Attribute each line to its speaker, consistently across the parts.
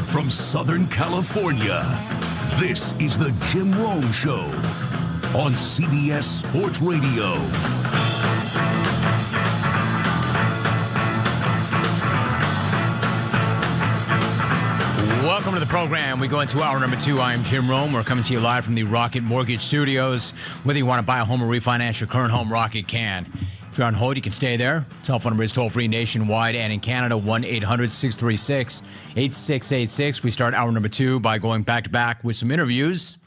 Speaker 1: from Southern California, this is the Jim Rome Show on CBS Sports Radio.
Speaker 2: Welcome to the program. We go into hour number 2. I am Jim Rome. We're coming to you live from the Rocket Mortgage Studios. Whether you want to buy a home or refinance your current home, Rocket can. If you're on hold, you can stay there. Telephone number is toll-free nationwide and in Canada, 1-800-636-8686. We start hour number 2 by going back-to-back with some interviews.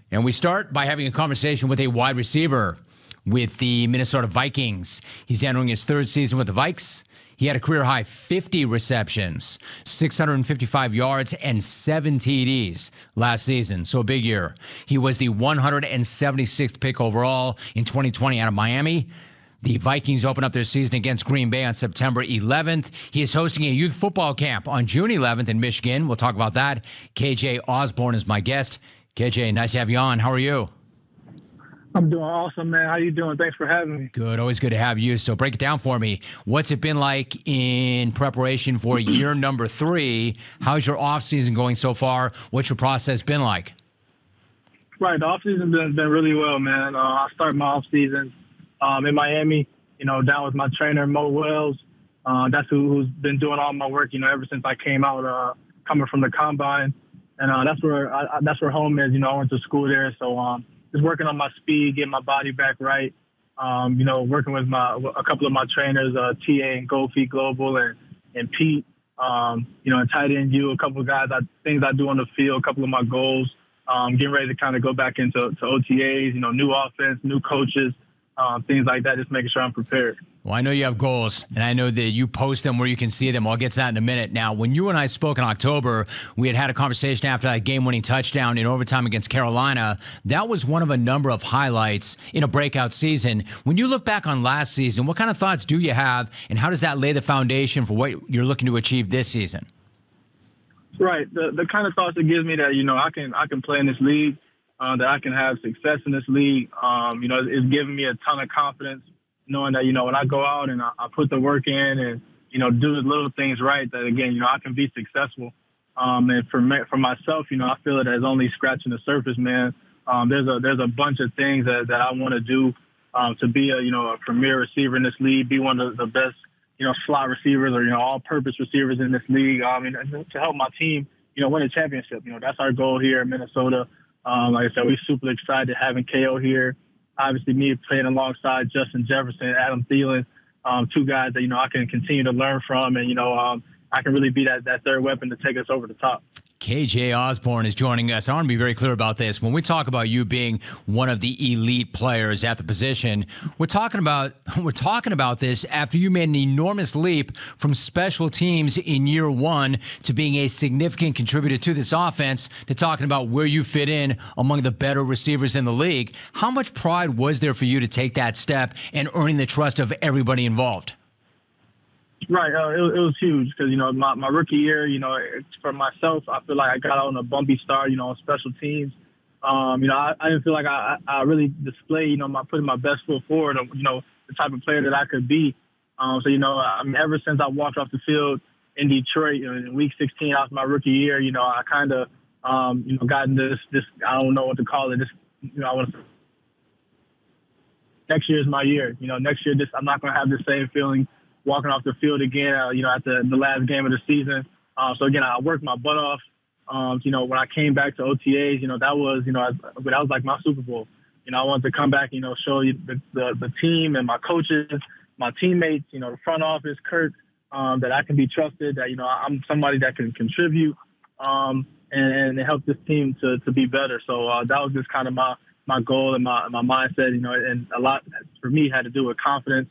Speaker 2: And we start by having a conversation with a wide receiver with the Minnesota Vikings. He's entering his third season with the Vikes. He had a career-high 50 receptions, 655 yards, and 7 TDs last season, so a big year. He was the 176th pick overall in 2020 out of Miami. The Vikings open up their season against Green Bay on September 11th. He is hosting a youth football camp on June 11th in Michigan. We'll talk about that. KJ Osborn is my guest. KJ, nice to have you on. How are you?
Speaker 3: I'm doing awesome, man. How you doing? Thanks for having me.
Speaker 2: Good. Always good to have you. So break it down for me. What's it been like in preparation for year number 3? How's your offseason going so far? What's your process been like?
Speaker 3: Right. The offseason's been really well, man. I started my offseason in Miami, down with my trainer, Mo Wells. That's who's been doing all my work, ever since I came out, coming from the combine. And that's where home is. I went to school there. So just working on my speed, getting my body back right. Working with a couple of my trainers, TA and Goldfeet Global and Pete. And tight end you, a couple of guys, things I do on the field, a couple of my goals. Getting ready to kind of go back into OTAs, new offense, new coaches. Things like that, just making sure I'm prepared.
Speaker 2: Well, I know you have goals, and I know that you post them where you can see them. I'll get to that in a minute. Now, when you and I spoke in October, we had a conversation after that game-winning touchdown in overtime against Carolina. That was one of a number of highlights in a breakout season. When you look back on last season, what kind of thoughts do you have, and how does that lay the foundation for what you're looking to achieve this season?
Speaker 3: Right. The kind of thoughts it gives me that, I can play in this league. That I can have success in this league, it's giving me a ton of confidence, knowing that, when I go out and I put the work in and, do the little things right, that, again, I can be successful. And for myself, I feel it as only scratching the surface, man. There's a bunch of things that I want to do to be a premier receiver in this league, be one of the best, slot receivers or, all-purpose receivers in this league, to help my team, win a championship. That's our goal here in Minnesota. Like I said, we're super excited having KO here. Obviously, me playing alongside Justin Jefferson, Adam Thielen, 2 guys that, I can continue to learn from. And, I can really be that third weapon to take us over the top.
Speaker 2: KJ Osborn is joining us. I want to be very clear about this. When we talk about you being one of the elite players at the position, we're talking about this after you made an enormous leap from special teams in year 1 to being a significant contributor to this offense, to talking about where you fit in among the better receivers in the league. How much pride was there for you to take that step and earning the trust of everybody involved?
Speaker 3: Right. It was huge because, my rookie year, for myself, I feel like I got out on a bumpy start, on special teams. I didn't feel like I really displayed, putting my best foot forward, the type of player that I could be. Ever since I walked off the field in Detroit, in week 16 after my rookie year, I kind of, gotten this, I don't know what to call it. I want to, next year is my year. Next year, I'm not going to have the same feeling walking off the field again, at the last game of the season. So again, I worked my butt off. When I came back to OTAs, that was like my Super Bowl. I wanted to come back, show you the team and my coaches, my teammates, the front office, Kurt, that I can be trusted, that, I'm somebody that can contribute, and help this team to be better. So that was just kind of my goal and my mindset, and a lot for me had to do with confidence.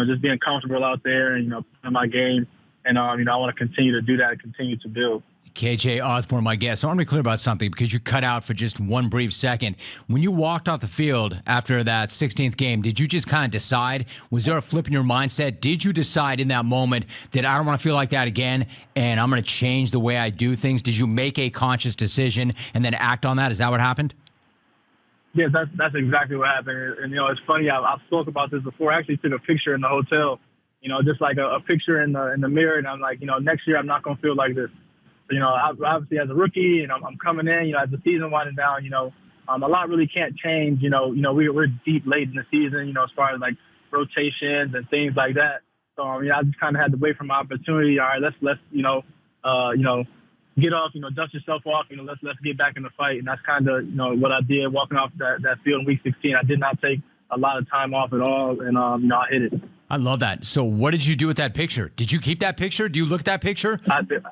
Speaker 3: Just being comfortable out there and, in my game. And, I want to continue to do that and continue to build.
Speaker 2: KJ Osborn, my guest. I want to be clear about something because you cut out for just one brief second. When you walked off the field after that 16th game, did you just kind of decide? Was there a flip in your mindset? Did you decide in that moment that I don't want to feel like that again and I'm going to change the way I do things? Did you make a conscious decision and then act on that? Is that what happened?
Speaker 3: Yes, that's exactly what happened. And, it's funny, I've spoke about this before. I actually took a picture in the hotel, just like a picture in the mirror. And I'm like, next year I'm not going to feel like this. Obviously as a rookie, and I'm coming in, as the season winding down, a lot really can't change. We're deep late in the season, as far as like rotations and things like that. So, I just kind of had to wait for my opportunity. All right, let's get off, dust yourself off, let's get back in the fight. And that's kind of, what I did walking off that field in week 16. I did not take a lot of time off at all. And, I hit it.
Speaker 2: I love that. So what did you do with that picture? Did you keep that picture? Do you look at that picture?
Speaker 3: I did.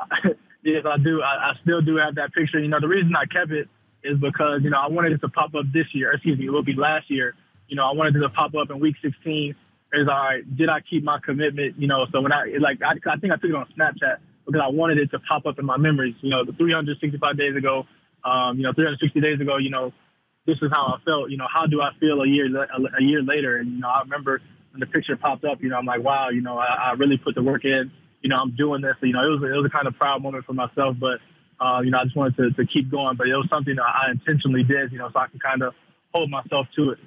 Speaker 3: Yes, I do. I still do have that picture. The reason I kept it is because, I wanted it to pop up this year. Excuse me, it will be last year. I wanted it to pop up in week 16. Is all right, did I keep my commitment? So when I think I took it on Snapchat because I wanted it to pop up in my memories. The 365 days ago, 360 days ago, this is how I felt. How do I feel a year later? And, I remember when the picture popped up, I'm like, wow, I really put the work in. I'm doing this. It was a kind of proud moment for myself, but, I just wanted to keep going. But it was something that I intentionally did, so I can kind of hold myself to it.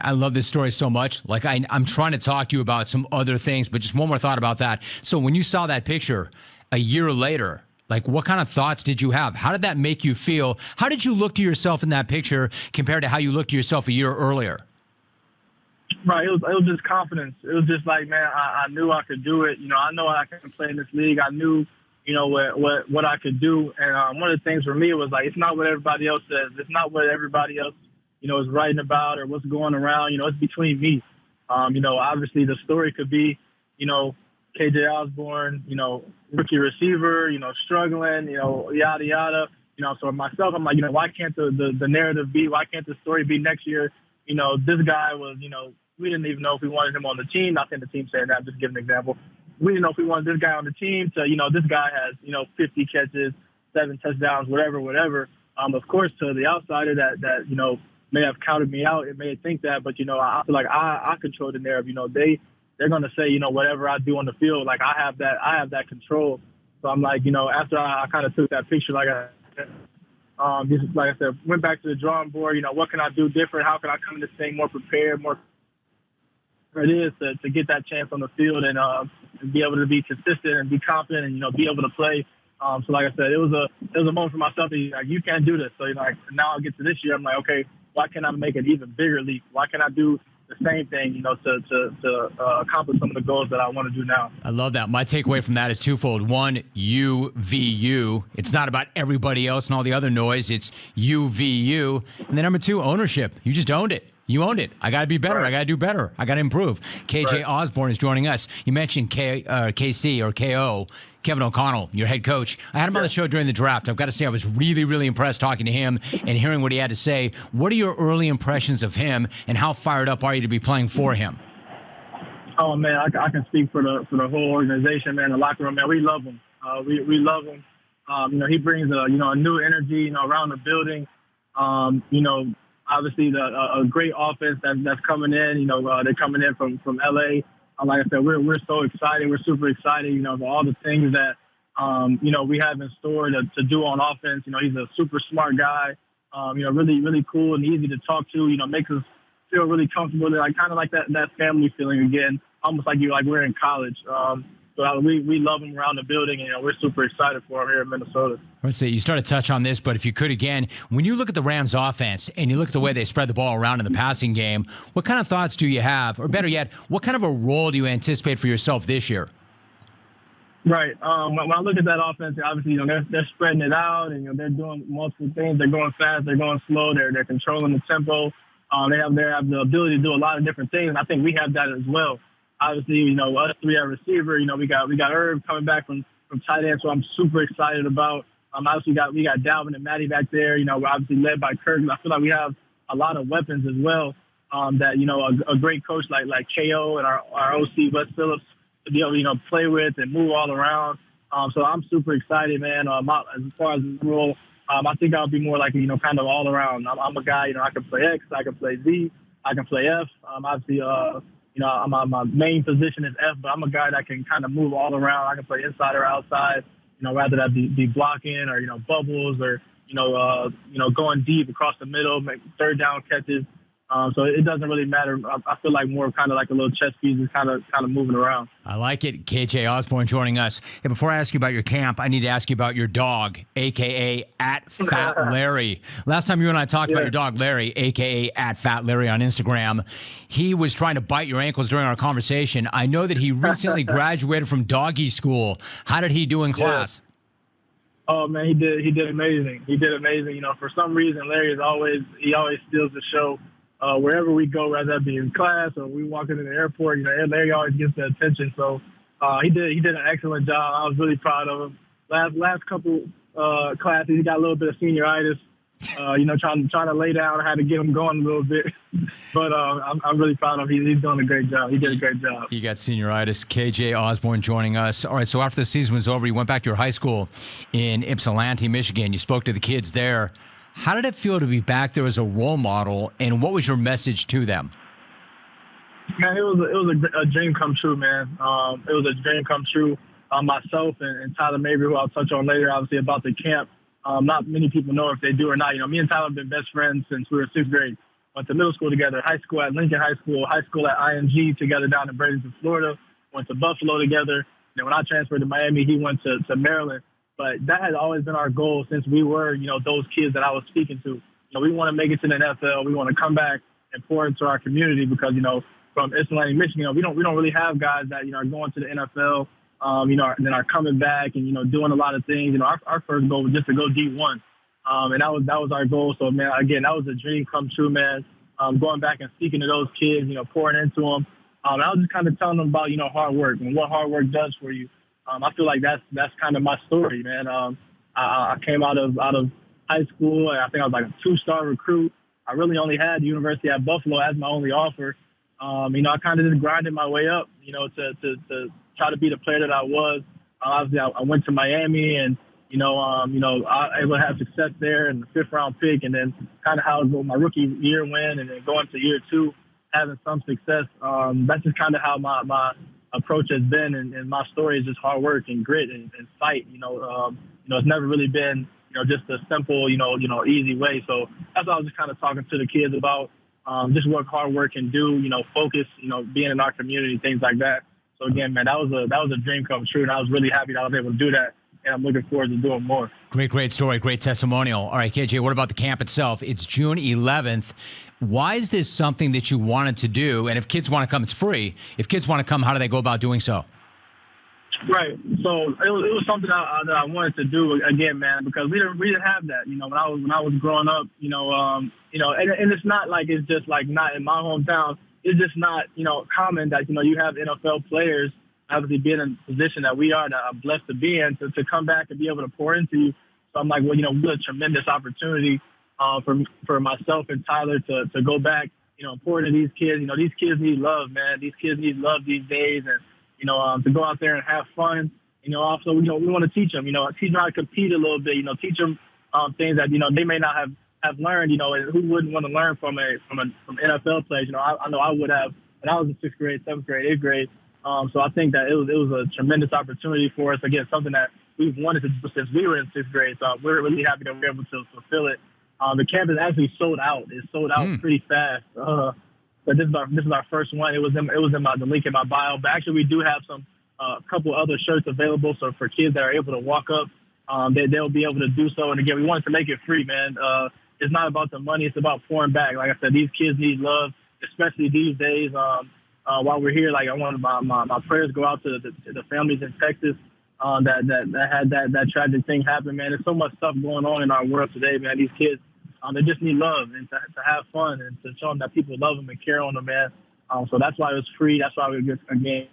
Speaker 2: I love this story so much. Like I'm trying to talk to you about some other things, but just one more thought about that. So when you saw that picture a year later, like what kind of thoughts did you have? How did that make you feel? How did you look to yourself in that picture compared to how you looked to yourself a year earlier?
Speaker 3: Right. It was just confidence. It was just like, man, I knew I could do it. I know I can play in this league. I knew, what I could do. And one of the things for me was like, it's not what everybody else says. It's not what everybody else is writing about or what's going around. It's between me. Obviously the story could be, KJ Osborn, rookie receiver, struggling, yada, yada. So myself, I'm like, why can't the narrative be, why can't the story be next year? This guy was, we didn't even know if we wanted him on the team. Not saying the team saying that, I'm just giving an example. We didn't know if we wanted this guy on the team to, this guy has, 50 catches, 7 touchdowns, whatever. Of course, to the outsider that may have counted me out. It may think that, but, I feel like I control the narrative. They're going to say, whatever I do on the field, like I have that control. So I'm like, after I kind of took that picture, like I said, went back to the drawing board, what can I do different? How can I come to this thing more prepared, more it is to get that chance on the field and be able to be consistent and be confident and, be able to play. So like I said, it was a moment for myself that like, you can't do this. So, now I get to this year, I'm like, okay, why can't I make an even bigger leap? Why can't I do the same thing, to accomplish some of the goals that I want to do now?
Speaker 2: I love that. My takeaway from that is twofold. One, you v you. It's not about everybody else and all the other noise. It's you v you. And then number 2, ownership. You just owned it. You owned it. I got to be better. Right. I got to do better. I got to improve. KJ
Speaker 3: right.
Speaker 2: Osborn is joining us. You mentioned KC or KO, Kevin O'Connell, your head coach. I had him on the show during the draft. I've got to say I was really, really impressed talking to him and hearing what he had to say. What are your early impressions of him, and how fired up are you to be playing for him?
Speaker 3: Oh, man, I can speak for the whole organization, man, the locker room, man. We love him. We love him. He brings a new energy, around the building. Obviously a great offense that's coming in. They're coming in from LA. Like I said, we're so excited. We're super excited, for all the things that, we have in store to do on offense. He's a super smart guy, really, really cool and easy to talk to, makes us feel really comfortable. Like kind of like that family feeling again, almost like we're in college. So we love him around the building, and we're super excited for him here in Minnesota.
Speaker 2: Let's see, you started to touch on this, but if you could again, when you look at the Rams offense and you look at the way they spread the ball around in the passing game, what kind of thoughts do you have? Or better yet, what kind of a role do you anticipate for yourself this year?
Speaker 3: Right. When I look at that offense, obviously, they're spreading it out and, they're doing multiple things. They're going fast. They're going slow. They're controlling the tempo. They have the ability to do a lot of different things. And I think we have that as well. Obviously, us 3 at receiver, we got Herb coming back from tight end, so I'm super excited about. Obviously, we got Dalvin and Matty back there. We're obviously led by Kirk. I feel like we have a lot of weapons as well. That a great coach like KO and our OC Wes Phillips to be able to play with and move all around. So I'm super excited, man. As far as the role, I think I'll be more like kind of all around. I'm a guy. I can play X, I can play Z, I can play F. Obviously. My main position is F, but I'm a guy that can kind of move all around. I can play inside or outside, rather that be blocking or, bubbles or, going deep across the middle, make third down catches. So it doesn't really matter. I feel like more kind of like a little chess piece is kind of moving around.
Speaker 2: I like it. KJ Osborn joining us. Hey, before I ask you about your camp, I need to ask you about your dog, a.k.a. at Fat Larry. Last time you and I talked about your dog, Larry, a.k.a. at Fat Larry on Instagram, he was trying to bite your ankles during our conversation. I know that he recently graduated from doggy school. How did he do in class?
Speaker 3: Oh man, he did amazing. He did amazing. For some reason, Larry always steals the show. Wherever we go, whether that be in class or we walk into the airport, Larry always gets the attention. So he did an excellent job. I was really proud of him. Last couple classes, he got a little bit of senioritis. Trying to lay down. I had to get him going a little bit. But I'm really proud of him. He's doing a great job. He did a great job.
Speaker 2: He got senioritis. KJ Osborn joining us. All right, so after the season was over, you went back to your high school in Ypsilanti, Michigan. You spoke to the kids there. How did it feel to be back there as a role model, and what was your message to them?
Speaker 3: Man, it was a dream come true, man. It was a dream come true. Myself and Tyler Mabry, who I'll touch on later, obviously, about the camp. Not many people know if they do or not. Me and Tyler have been best friends since we were 6th grade. Went to middle school together, high school at Lincoln High school at IMG together down in Bradenton, Florida. Went to Buffalo together. And when I transferred to Miami, he went to Maryland. But that has always been our goal since we were, those kids that I was speaking to. We want to make it to the NFL. We want to come back and pour into our community because, from Ypsilanti, Michigan, we don't really have guys that, are going to the NFL, then are coming back and, doing a lot of things. Our first goal was just to go D1. And that was our goal. So, man, again, that was a dream come true, man. Going back and speaking to those kids, pouring into them. I was just kind of telling them about, hard work and what hard work does for you. I feel like that's kind of my story, man. I came out of high school, and I think I was like a 2-star recruit. I really only had the University at Buffalo as my only offer. I kind of just grinded my way up, to try to be the player that I was. Obviously, I went to Miami, and I was able to have success there in the 5th-round pick, and then kind of how my rookie year went, and then going to year 2, having some success. That's just kind of how my approach has been, and my story is just hard work and grit and fight. It's never really been just a simple easy way. So that's what I was just kind of talking to the kids about, just what hard work can do. Focus. Being in our community, things like that. So again, man, that was a dream come true, and I was really happy that I was able to do that. And I'm looking forward to doing more.
Speaker 2: Great story, great testimonial. All right, KJ, what about the camp itself? It's June 11th. Why is this something that you wanted to do? And if kids want to come, it's free. If kids want to come, how do they go about doing so?
Speaker 3: Right. So it was something that I wanted to do again, man, because we didn't have that. When I was growing up, and it's not like it's just like not in my hometown. It's just not common that you have NFL players obviously being in the position that we are, that I'm blessed to be in, to come back and be able to pour into you. So I'm like, well, what a tremendous opportunity for myself and Tyler to go back, pour into these kids. These kids need love, man. These kids need love these days, and to go out there and have fun. Also, we want to teach them, teach them how to compete a little bit. Teach them things that they may not have learned. Who wouldn't want to learn from NFL players? I know I would have when I was in 6th grade, 7th grade, 8th grade. So I think that it was a tremendous opportunity for us. Again, something that we've wanted to do since we were in 6th grade. So we're really happy that we're able to fulfill it. The camp is actually sold out. It's sold out pretty fast. But this is our first one. It was in the link in my bio. But actually, we do have a couple other shirts available. So for kids that are able to walk up, they'll be able to do so. And again, we wanted to make it free, man. It's not about the money. It's about pouring back. Like I said, these kids need love, especially these days. While we're here, like I want my prayers go out to the families in Texas that had that tragic thing happen, man. There's so much stuff going on in our world today, man. These kids, they just need love and to have fun and to show them that people love them and care on them, man. So that's why it was free. That's why we get again.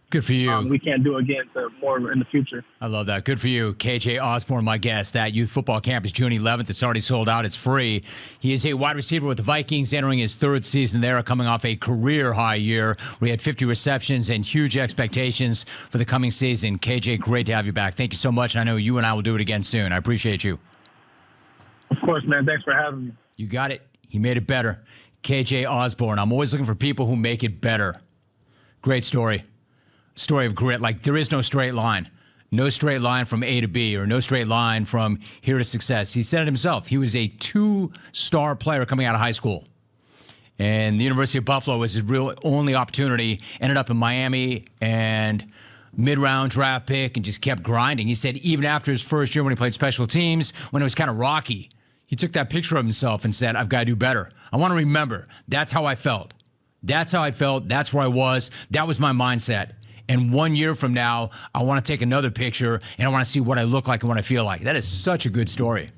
Speaker 2: Good for you.
Speaker 3: We can't do again more in the future.
Speaker 2: I love that. Good for you. KJ Osborn, my guest. That youth football camp is June 11th. It's already sold out. It's free. He is a wide receiver with the Vikings, entering his 3rd season there, coming off a career-high year where he had 50 receptions and huge expectations for the coming season. KJ, great to have you back. Thank you so much. And I know you and I will do it again soon. I appreciate you.
Speaker 3: Of course, man. Thanks for having me.
Speaker 2: You got it. He made it better. KJ Osborn. I'm always looking for people who make it better. Great story. Story of grit. Like, there is no straight line. No straight line from A to B, or no straight line from here to success. He said it himself. He was a 2-star player coming out of high school. And the University of Buffalo was his real only opportunity. Ended up in Miami and mid-round draft pick and just kept grinding. He said even after his first year when he played special teams, when it was kind of rocky, he took that picture of himself and said, I've got to do better. I want to remember. That's how I felt. That's how I felt. That's where I was. That was my mindset. And 1 year from now, I want to take another picture and I want to see what I look like and what I feel like. That is such a good story.